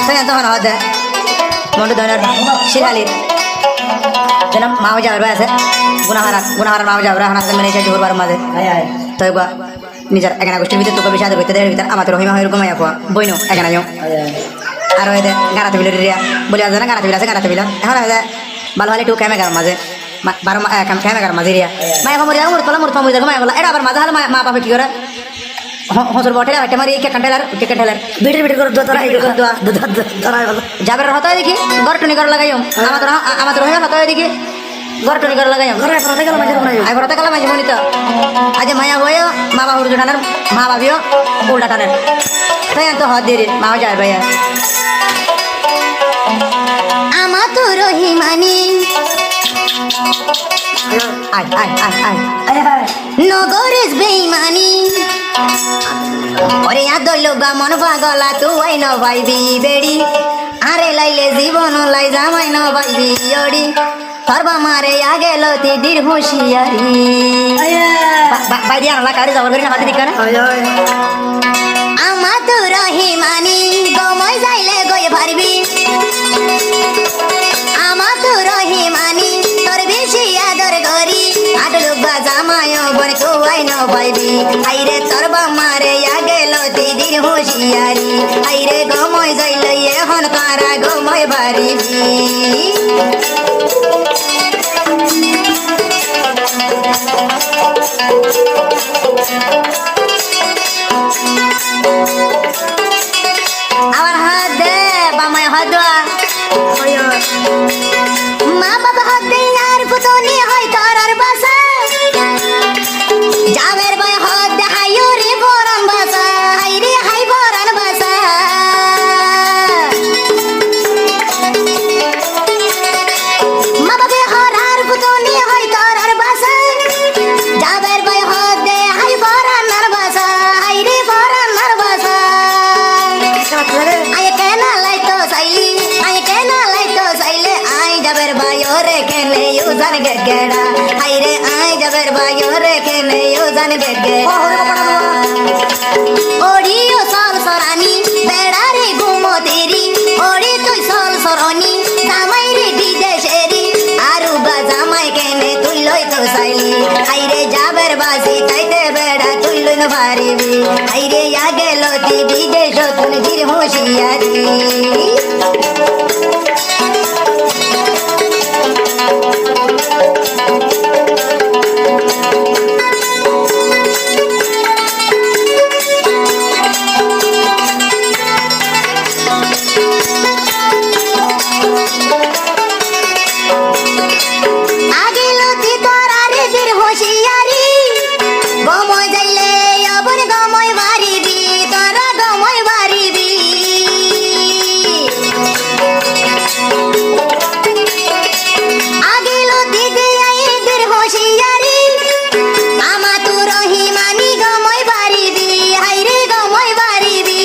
তাই তখন হতে মন্টু ধরনের শিরহালির যেন মাও যাবার আছে গুণাহারার মাও যাবার এখন আসলে মেনে জোরবার মাঝে তো নিজের এখানে গোষ্ঠীর ভিতরে তোকে বিষয় করতে দেয় ভিতরে আমার রহিমা হয়ে ঘুমাইয়া পোয়া বইনো এখানে আর ওই গানা টেবিল বলি আছে না গানা টেবিল আছে গানা টেবিল এখন ভালো ভালো একটু ক্যামেগার মাঝে 12 ক্যামেগার মাঝে রিয়া মায়া মরে যাবো মুরতলা মরে যাবো মায়া বলা এটা আবার মাঝে হলে মা বাবা কি করে হসর বটে একটা মারি কেকেন ঠেলার বিটের করে যাবার হতো দেখি ঘর টুনি করে লাগাইম আমার রহিমা হতো দেখি ঘর টুনি করে লাগাইম ঘরতে গেলাম মাঝে মনি তো আজ মায়া হয়েও মা বাবুর টানের মা বাবিও উল্টা টানের তাই তো হাত দিয়ে মা যায় ভাইয়া আমার তো রহিমানি নগরেশ বেইমানি ওরে আদল বা মন পাগলা তুই ন ভাইবি বেড়ি আরে লাইলে জীবন লাই জামাই ন ভাইবি অড়ি সর্বা মারে আগে লতি দীর হুঁশিয়ারি বাইরে আনলা কারি যাবার করি না হাতে দিকে না আমার তো রহিমানি গময় যাইলে গই পারবি আমার তো রহিমানি তোর বেশি আদর করি আটলুক বা জামায় বনে তুই ন পাইবি আইরে তোর বামারে আগে লতি দিন হুঁশিয়ারি আইরে গময় যাইলে এখন কারা গময় পারিবি আমার হাত দে বামায় হাত দেওয়া মা বাবা হাত দে আর পুতনি হয় তার আর বাসা যাবের ভাই হাত দে হাইও রে বরান বাসা হাই রে হাই বরান বাসা মা বাবা হার আর পুতনি হয় তার আর বাসা যাবের ভাই হাত দে হাই বরান আর বাসা হাই রে বরান আর বাসা আয় কেনা লাইতো সাইলি আয় কেনা লাইতো সাইলে আই যাবের ভাই ওরে কেনে ইউজান গেড়া হাই রে আই যাবের ভাই ওরে কেনে ইউজান গেড়া ওড়িও সল সরানি বেড়া রে ঘুমো তেরি ওড়ি তুই সল সরনি জামাই রে বিদেশেরি আরু বা জামাই কেনে তুই লই তো সাইলি হাই রে যাবের বাসি তাইতে বেড়া তুই লই ন পারিবি হাই রে আগে লতি বিদেশ তুই গির হুঁশিয়ারি আগে লতি তোরারে দির হুঁশিয়ারি গময় যাইলে অবন গময় বাড়িবি তোরা গময় বাড়িবি আগে লতি দিয়ে দির হুঁশিয়ারি আমা তু রহিমানি গময় বাড়িবি হাইরে গময় বাড়িবি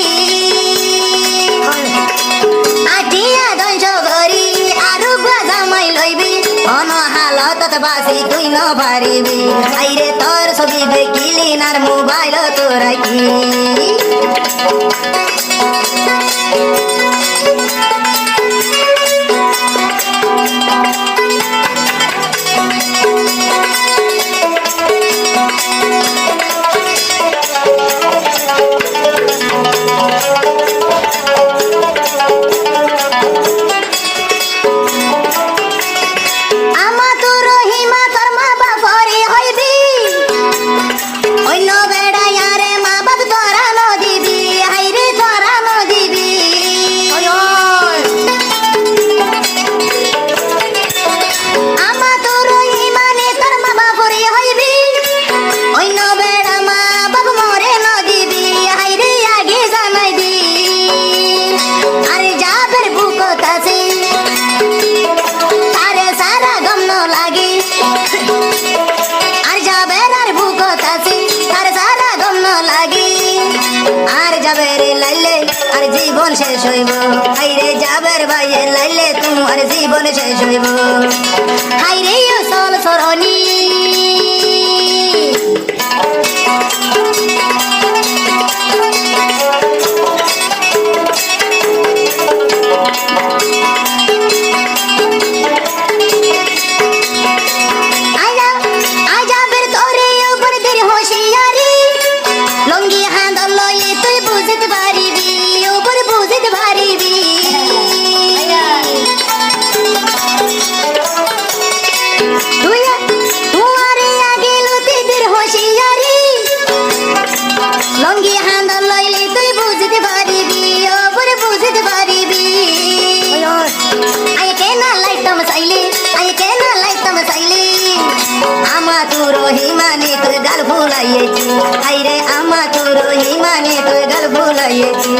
আটিয়া দঞ্জ করি আরু জামাই লইবি অন হালত বাসি তুই ন পারিবি আইরে তোর ছবি দেখিলি নার মোবাইল তোরা কি আমা তো রহিমা তোর মা বাপরে হইবি অন্য বেড়া ইয়ারে মা বাপ তোরা ন দিবি হাইরে তোরা ন দিবি আমা তো রহিমা নে তোর মা বাপরে হইবি অন্য বেড়া মা বাপ মরে ন দিবি হাইরে আগে জানাই দি আরে যাবের বুকত আছে তারে সারা গম ন লাগে আর যাবের আর বুকত আছে তারে সারা গম ন লাগে আর যাবের লাইলে আর জীবন শেষ হইব হাইরে যাবের ভাইয়ে লাইলে তোমার জীবন শেষ হইব হাইরে সল সরনি আমা তোর হিমানে তুই গাল ফুলাইয়েছি আইরে আমা তোর হিমানে তুই গাল ফুলাইয়েছি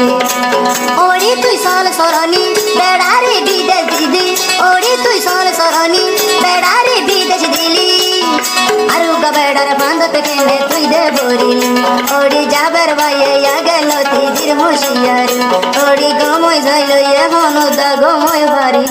ওরে তুই সল সরণি বেড়ারে বিদেশ দিদি ওরে তুই সল সরণি বেড়ারে বিদেশ দিলি আরু বেড়ার বাঁধত কেনে তুই দে বরিলি ওড়ি যাবার বাইয়ে গেল তিজির হুঁশিয়ার ওড়ি গময় যাইল এখন গময় বাড়ি